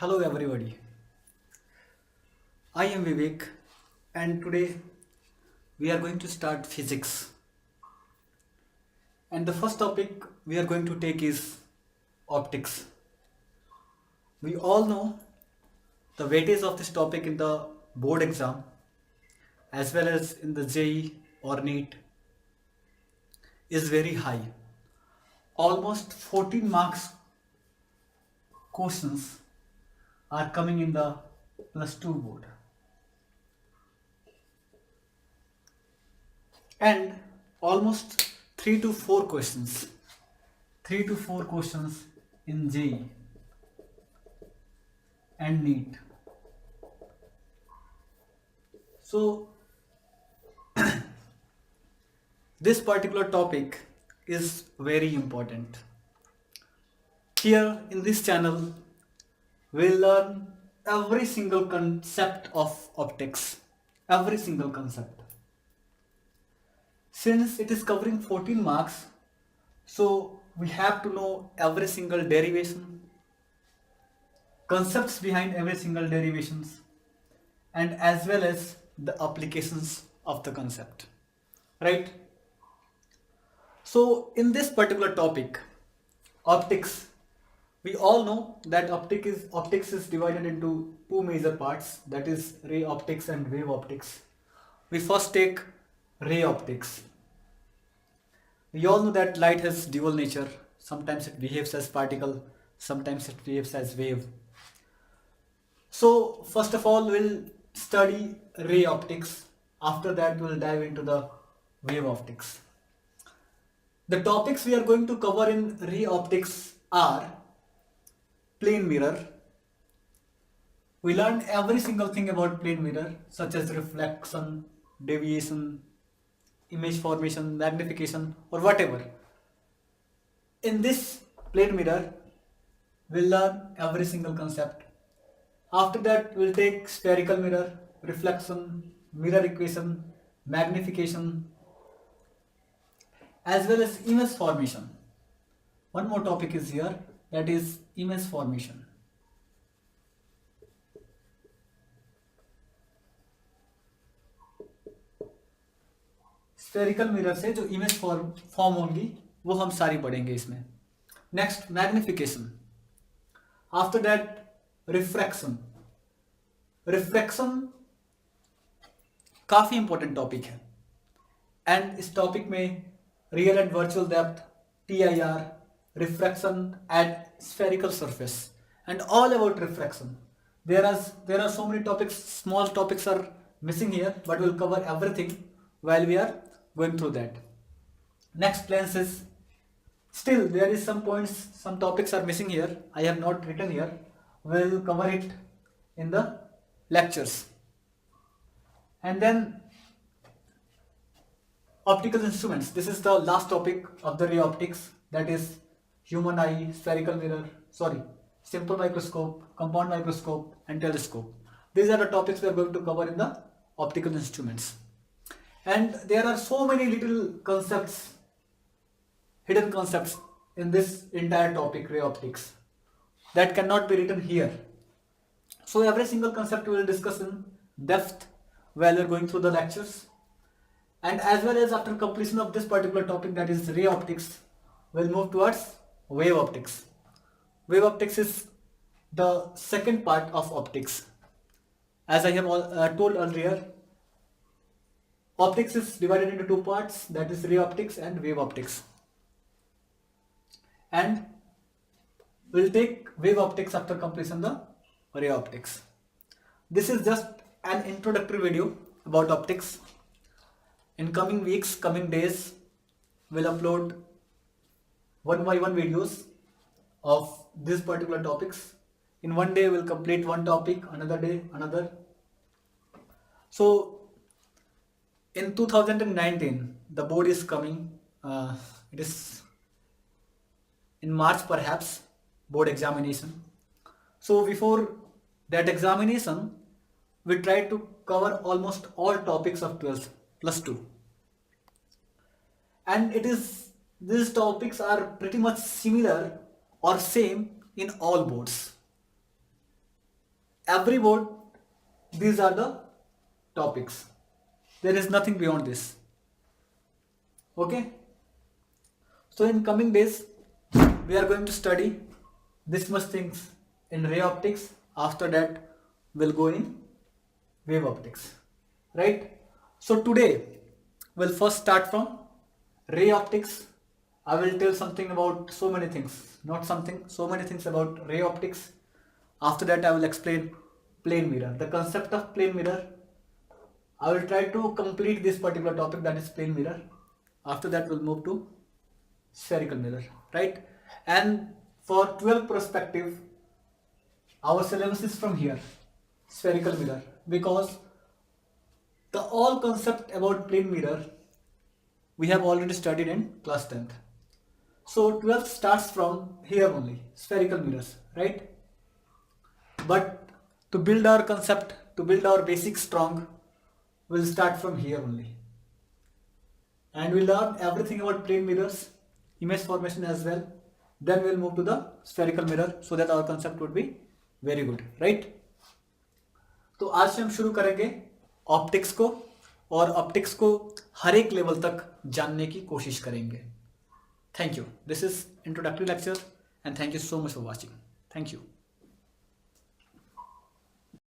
Hello everybody, I am Vivek and today we are going to start physics. And the first topic we are going to take is optics. We all know the weightage of this topic in the board exam as well as in the JEE or NEET is very high. Almost 14 marks questions are coming in the plus 2 board. And almost 3 to 4 questions in JEE and NEET. So this particular topic is very important. Here in this channel, we'll learn every single concept of optics, every single concept. Since it is covering 14 marks, so we have to know every single derivation, concepts behind every single derivations, and as well as the applications of the concept, right? So in this particular topic, optics, we all know that optics is divided into two major parts, that is ray optics and wave optics. We first take ray optics. We all know that light has dual nature. Sometimes it behaves as particle, sometimes it behaves as wave. So first of all, we'll study ray optics. After that, we'll dive into the wave optics. The topics we are going to cover in ray optics are plane mirror. We learned every single thing about plane mirror, such as reflection, deviation, image formation, magnification, or whatever. In this plane mirror, we'll learn every single concept. After that, we'll take spherical mirror, reflection, mirror equation, magnification, as well as image formation. One more topic is here, that is image formation. Spherical mirror से जो image form होंगी वो हम सारी पढ़ेंगे इसमें. Next magnification. After that refraction. Refraction काफी important topic है एंड इस टॉपिक में real and virtual depth, TIR, refraction at spherical surface, and all about refraction. There are so many topics, small topics are missing here, but we'll cover everything while we are going through that. Next lenses. Still there is some points, some topics are missing here, I have not written here. We'll cover it in the lectures. And then optical instruments. This is the last topic of the ray optics, that is human eye, spherical mirror, simple microscope, compound microscope, and telescope. These are the topics we are going to cover in the optical instruments. And there are so many little concepts, hidden concepts in this entire topic, ray optics, that cannot be written here. So every single concept we will discuss in depth while we are going through the lectures. And as well as after completion of this particular topic, that is ray optics, we'll move towards wave optics. Wave optics is the second part of optics. As I have told earlier, optics is divided into two parts, that is ray optics and wave optics. And we'll take wave optics after completion the ray optics. This is just an introductory video about optics. In coming weeks, coming days, we'll upload one by one videos of these particular topics. In one day, we'll complete one topic, another day, another. So, in 2019, the board is coming. It is in March perhaps, board examination. So, before that examination, we try to cover almost all topics of 12th plus 2. And these topics are pretty much similar or same in all boards. every board, these are the topics. There is nothing beyond this. Okay. So in coming days, we are going to study this much things in ray optics. After that, we'll go in wave optics. Right? So today, we'll first start from ray optics. I will tell something about so many things. Not something, so many things about ray optics. After that, I will explain plane mirror. The concept of plane mirror. I will try to complete this particular topic, that is plane mirror. After that, we'll move to spherical mirror, right? And for 12 perspective, our syllabus is from here, spherical mirror, because the all concept about plane mirror we have already studied in class 10th. So 12th starts from here only, spherical mirrors, right? But to build our concept, to build our basics strong, we'll start from here only. And we'll learn everything about plane mirrors, image formation as well. Then we'll move to the spherical mirror so that our concept would be very good, right? तो आज से हम शुरू करेंगे optics को, और optics को हर एक लेवल तक जानने की कोशिश करेंगे. Thank you. This is introductory lecture and thank you so much for watching. Thank you.